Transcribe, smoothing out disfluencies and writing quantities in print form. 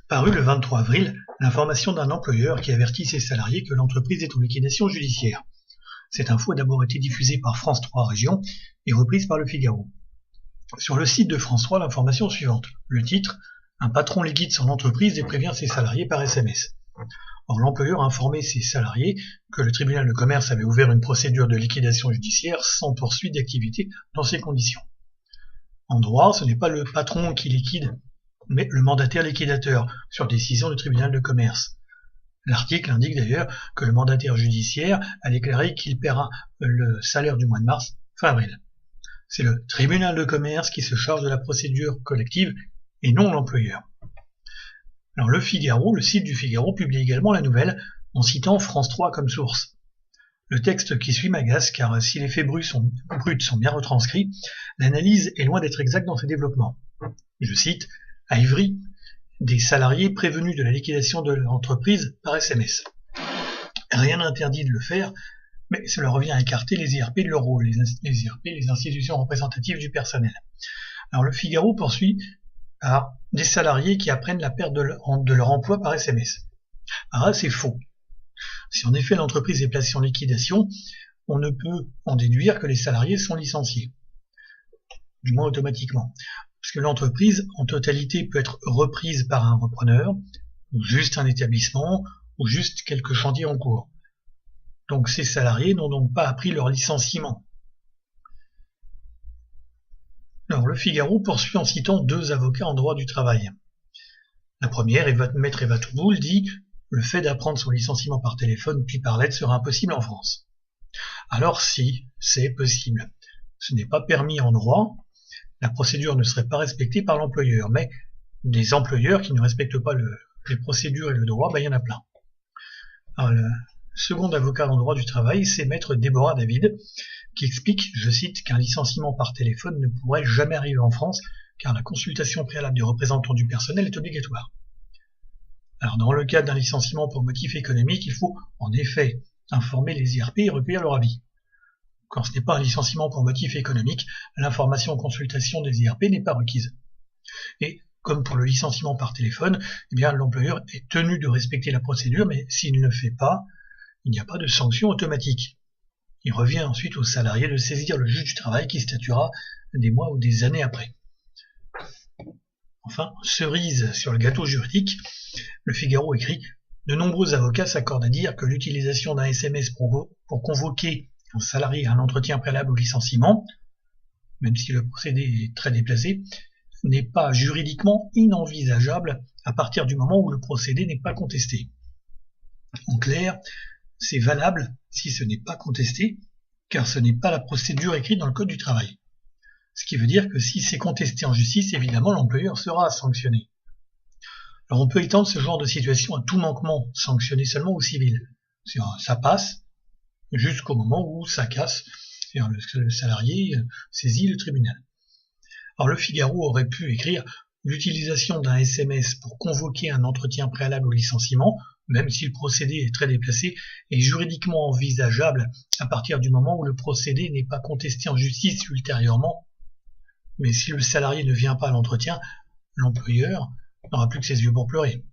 Paru le 23 avril, l'information d'un employeur qui avertit ses salariés que l'entreprise est en liquidation judiciaire. Cette info a d'abord été diffusée par France 3 Région et reprise par Le Figaro. Sur le site de France 3, l'information suivante. Le titre, un patron liquide son entreprise et prévient ses salariés par SMS. Or, l'employeur a informé ses salariés que le tribunal de commerce avait ouvert une procédure de liquidation judiciaire sans poursuite d'activité dans ces conditions. En droit, ce n'est pas le patron qui liquide, mais le mandataire liquidateur, sur décision du tribunal de commerce. L'article indique d'ailleurs que le mandataire judiciaire a déclaré qu'il paiera le salaire du mois de mars fin avril. C'est le tribunal de commerce qui se charge de la procédure collective et non l'employeur. Alors le Figaro, le site du Figaro, publie également la nouvelle en citant France 3 comme source. Le texte qui suit m'agace car si les faits bruts sont bien retranscrits, l'analyse est loin d'être exacte dans ses développements. Je cite, à Ivry, des salariés prévenus de la liquidation de l'entreprise par SMS. Rien n'interdit de le faire, mais cela revient à écarter les IRP de leur rôle, les IRP, les institutions représentatives du personnel. Alors le Figaro poursuit à des salariés qui apprennent la perte de leur emploi par SMS. Alors c'est faux. Si en effet l'entreprise est placée en liquidation, on ne peut en déduire que les salariés sont licenciés, du moins automatiquement. Parce que l'entreprise, en totalité, peut être reprise par un repreneur, ou juste un établissement, ou juste quelques chantiers en cours. Donc ces salariés n'ont donc pas appris leur licenciement. Alors le Figaro poursuit en citant deux avocats en droit du travail. La première, Maître Eva Touboul, dit « Le fait d'apprendre son licenciement par téléphone puis par lettre sera impossible en France ». Alors si, c'est possible. Ce n'est pas permis en droit. La procédure ne serait pas respectée par l'employeur, mais des employeurs qui ne respectent pas les procédures et le droit, il y en a plein. Alors, le second avocat en droit du travail, c'est Maître Déborah David, qui explique, je cite, qu'un licenciement par téléphone ne pourrait jamais arriver en France, car la consultation préalable des représentants du personnel est obligatoire. Alors, dans le cas d'un licenciement pour motif économique, il faut en effet informer les IRP et recueillir leur avis. Quand ce n'est pas un licenciement pour motif économique, l'information en consultation des IRP n'est pas requise. Et comme pour le licenciement par téléphone, l'employeur est tenu de respecter la procédure, mais s'il ne le fait pas, il n'y a pas de sanction automatique. Il revient ensuite au salarié de saisir le juge du travail qui statuera des mois ou des années après. Enfin, cerise sur le gâteau juridique, le Figaro écrit « De nombreux avocats s'accordent à dire que l'utilisation d'un SMS pour convoquer un salarié à un entretien préalable au licenciement, même si le procédé est très déplacé, n'est pas juridiquement inenvisageable à partir du moment où le procédé n'est pas contesté. En clair, c'est valable si ce n'est pas contesté, car ce n'est pas la procédure écrite dans le Code du travail. Ce qui veut dire que si c'est contesté en justice, évidemment, l'employeur sera sanctionné. Alors on peut étendre ce genre de situation à tout manquement sanctionné seulement au civil. Ça passe jusqu'au moment où ça casse, c'est-à-dire le salarié saisit le tribunal. Alors le Figaro aurait pu écrire « L'utilisation d'un SMS pour convoquer un entretien préalable au licenciement, même si le procédé est très déplacé, est juridiquement envisageable à partir du moment où le procédé n'est pas contesté en justice ultérieurement. Mais si le salarié ne vient pas à l'entretien, l'employeur n'aura plus que ses yeux pour pleurer. »